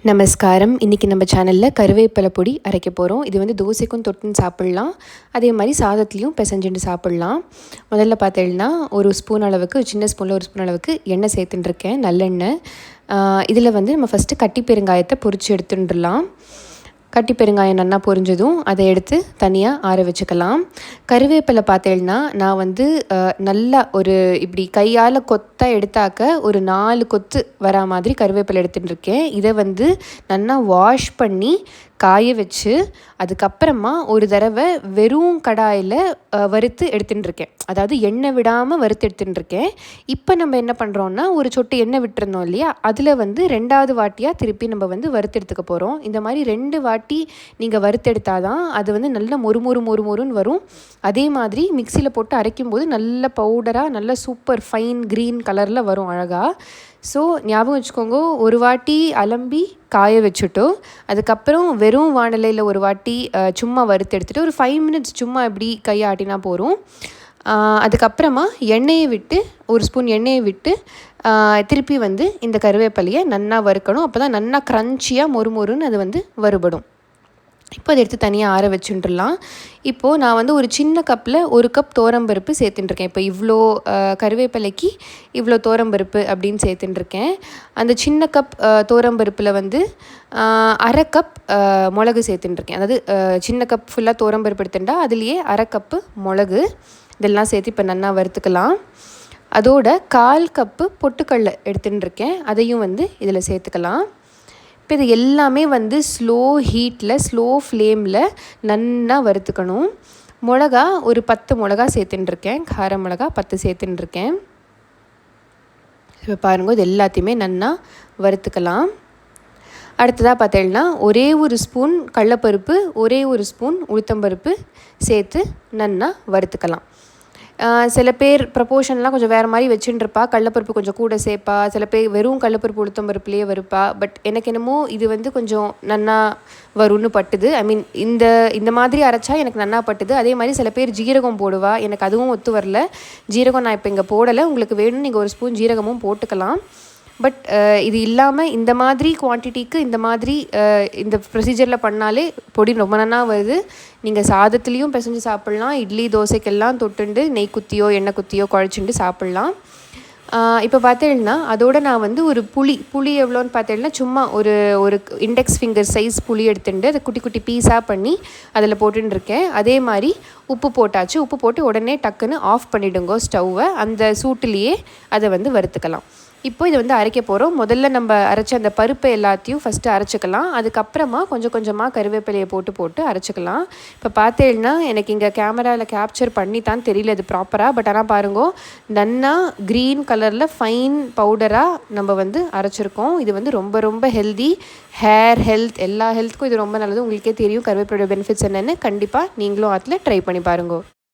நமஸ்காரம். இன்றைக்கி நம்ம சேனலில் கருவேப்பிலை பொடி அரைக்க போகிறோம். இது வந்து தோசைக்கும் தொட்டுன்னு சாப்பிட்லாம், அதே மாதிரி சாதத்துலேயும் பிசைஞ்சுட்டு சாப்பிட்லாம். முதல்ல பார்த்தீங்கன்னா ஒரு ஸ்பூன் அளவுக்கு, சின்ன ஸ்பூனில் ஒரு ஸ்பூன் அளவுக்கு எண்ணெய் சேர்த்துட்டுருக்கேன், நல்லெண்ணெய். இதில் வந்து நம்ம ஃபஸ்ட்டு கட்டி பெருங்காயத்தை பொரித்து எடுத்துட்டுலாம். கட்டி பெருங்காயம் நல்லா பொரிஞ்சதும் அதை எடுத்து தனியாக ஆற வச்சுக்கலாம். கருவேப்பிலை பார்த்தேன்னா நான் வந்து நல்லா ஒரு இப்படி கையால் கொத்தாக எடுத்தாக்க ஒரு 4 கொத்து வரா மாதிரி கருவேப்பிலை எடுத்துகிட்டு இருக்கேன். இதை வந்து நல்லா வாஷ் பண்ணி காய வச்சு அதுக்கப்புறமா ஒரு தடவை வெறும் கடாயில் வறுத்து எடுத்துகிட்டு இருக்கேன். அதாவது எண்ணெய் விடாமல் வறுத்து எடுத்துகிட்டு இருக்கேன். இப்போ நம்ம என்ன பண்ணுறோன்னா ஒரு சொட்டு எண்ணெய் விட்டுருந்தோம் இல்லையா, அதில் வந்து 2வது வாட்டியாக திருப்பி நம்ம வந்து வறுத்து எடுத்துக்க போகிறோம். இந்த மாதிரி 2 வாட்டி நீங்கள் வறுத்தெடுத்தால் தான் அது வந்து நல்ல மொறுமொறுன்னு வரும். அதே மாதிரி மிக்சியில் போட்டு அரைக்கும்போது நல்ல பவுடராக நல்ல சூப்பர் ஃபைன் க்ரீன் கலரில் வரும் அழகாக. ஸோ ஞாபகம் வச்சுக்கோங்க, ஒரு வாட்டி அலம்பி காய வச்சுட்டோ அதுக்கப்புறம் வெறும் வானிலையில் ஒரு வாட்டி சும்மா வறுத்து எடுத்துகிட்டு ஒரு 5 மினிட்ஸ் சும்மா இப்படி கையை ஆட்டினா போகிறோம். அதுக்கப்புறமா எண்ணெயை விட்டு ஒரு ஸ்பூன் எண்ணெயை விட்டு திருப்பி வந்து இந்த கருவேப்பிலையை நன்னா வறுக்கணும். அப்போ தான் நன்னா க்ரன்ச்சியாக மொறுன்னு அது வந்து வறுபடும். இப்போ அதை எடுத்து தனியாக ஆற வச்சுட்டுலாம். இப்போது நான் வந்து ஒரு சின்ன கப்பில் 1 கப் தோரம்பருப்பு சேர்த்துட்டுருக்கேன். இப்போ இவ்வளோ கருவேப்பிலைக்கு இவ்வளோ தோரம்பருப்பு அப்படின்னு சேர்த்துட்டுருக்கேன். அந்த சின்ன கப் தோரம்பருப்பில் வந்து 1/2 கப் மிளகு சேர்த்துட்டுருக்கேன். அதாவது சின்ன கப் ஃபுல்லாக தோரம்பருப்பு எடுத்துட்டா அதுலேயே 1/2 கப்பு மிளகு இதெல்லாம் சேர்த்து இப்போ நல்லா வறுத்துக்கலாம். அதோட 1/4 கப்பு பொட்டுக்கடலை எடுத்துட்டுருக்கேன், அதையும் வந்து இதில் சேர்த்துக்கலாம். இப்போ இது எல்லாமே வந்து ஸ்லோ ஹீட்டில் ஸ்லோ ஃப்ளேமில் நன்னா வறுத்துக்கணும். மிளகா ஒரு 10 மிளகா சேர்த்துட்டுருக்கேன், கார மிளகா 10 சேர்த்துட்டுருக்கேன். இப்போ பாருங்கள், இது எல்லாத்தையுமே நன்னா வறுத்துக்கலாம். அடுத்ததாக பார்த்தீங்கன்னா ஒரே ஒரு ஸ்பூன் கடலப்பருப்பு, ஒரே ஒரு ஸ்பூன் உளுத்தம்பருப்பு சேர்த்து நன்னா வறுத்துக்கலாம். சில பேர் ப்ரப்போர்ஷன்லாம் கொஞ்சம் வேறு மாதிரி வச்சுட்டுருப்பா, கடலப்பருப்பு கொஞ்சம் கூட சேர்ப்பா, சில பேர் வெறும் கடலப்பருப்பு உளுத்தம்பருப்புலேயே வறுப்பா. பட் எனக்கு என்னமோ இது வந்து கொஞ்சம் நன்னா வரும்னு பட்டுது. ஐ மீன் இந்த மாதிரி அரைச்சா எனக்கு நன்னா பட்டுது. அதே மாதிரி சில பேர் ஜீரகம் போடுவா, எனக்கு அதுவும் ஒத்து வரல. ஜீரகம் நான் இப்போ இங்கே போடலை, உங்களுக்கு வேணும்னு நீங்கள் ஒரு ஸ்பூன் ஜீரகமும் போட்டுக்கலாம். பட் இது இல்லாமல் இந்த மாதிரி குவான்டிட்டிக்கு இந்த மாதிரி இந்த ப்ரொசீஜரில் பண்ணாலே பொடி ரொம்ப நல்லா வருது. நீங்கள் சாதத்துலேயும் பிசைஞ்சு சாப்பிட்லாம், இட்லி தோசைக்கெல்லாம் தொட்டுண்டு நெய் குத்தியோ எண்ணெய் குத்தியோ குழச்சிண்டு சாப்பிட்லாம். இப்போ பார்த்தீங்கன்னா அதோடு நான் வந்து ஒரு புளி எவ்வளோன்னு பார்த்தீங்கன்னா சும்மா ஒரு இண்டெக்ஸ் ஃபிங்கர் சைஸ் புளி எடுத்துட்டு அதை குட்டி குட்டி பீஸாக பண்ணி அதில் போட்டுருக்கேன். அதே மாதிரி உப்பு போட்டாச்சு. உப்பு போட்டு உடனே டக்குன்னு ஆஃப் பண்ணிவிடுங்கோ ஸ்டவ்வை. அந்த சூட்டுலேயே அதை வந்து வறுத்துக்கலாம். இப்போ இதை வந்து அரைக்க போகிறோம். முதல்ல நம்ம அரைச்ச அந்த பருப்பை எல்லாத்தையும் ஃபஸ்ட்டு அரைச்சிக்கலாம். அதுக்கப்புறமா கொஞ்சம் கொஞ்சமாக கருவேப்பிலையை போட்டு அரைச்சிக்கலாம். இப்போ பார்த்தேன்னா எனக்கு இங்கே கேமராவில் கேப்சர் பண்ணி தான் தெரியல இது ப்ராப்பராக. பட் ஆனால் பாருங்கோ, நன்னா க்ரீன் கலரில் ஃபைன் பவுடராக நம்ம வந்து அரைச்சிருக்கோம். இது வந்து ரொம்ப ரொம்ப ஹெல்தி, ஹேர் ஹெல்த், எல்லா ஹெல்த்துக்கும் இது ரொம்ப நல்லது. உங்களுக்கே தெரியும் கருவேப்பிலையோட பெனிஃபிட்ஸ் என்னென்னு. கண்டிப்பாக நீங்களும் அதில் ட்ரை பண்ணி பாருங்கோ.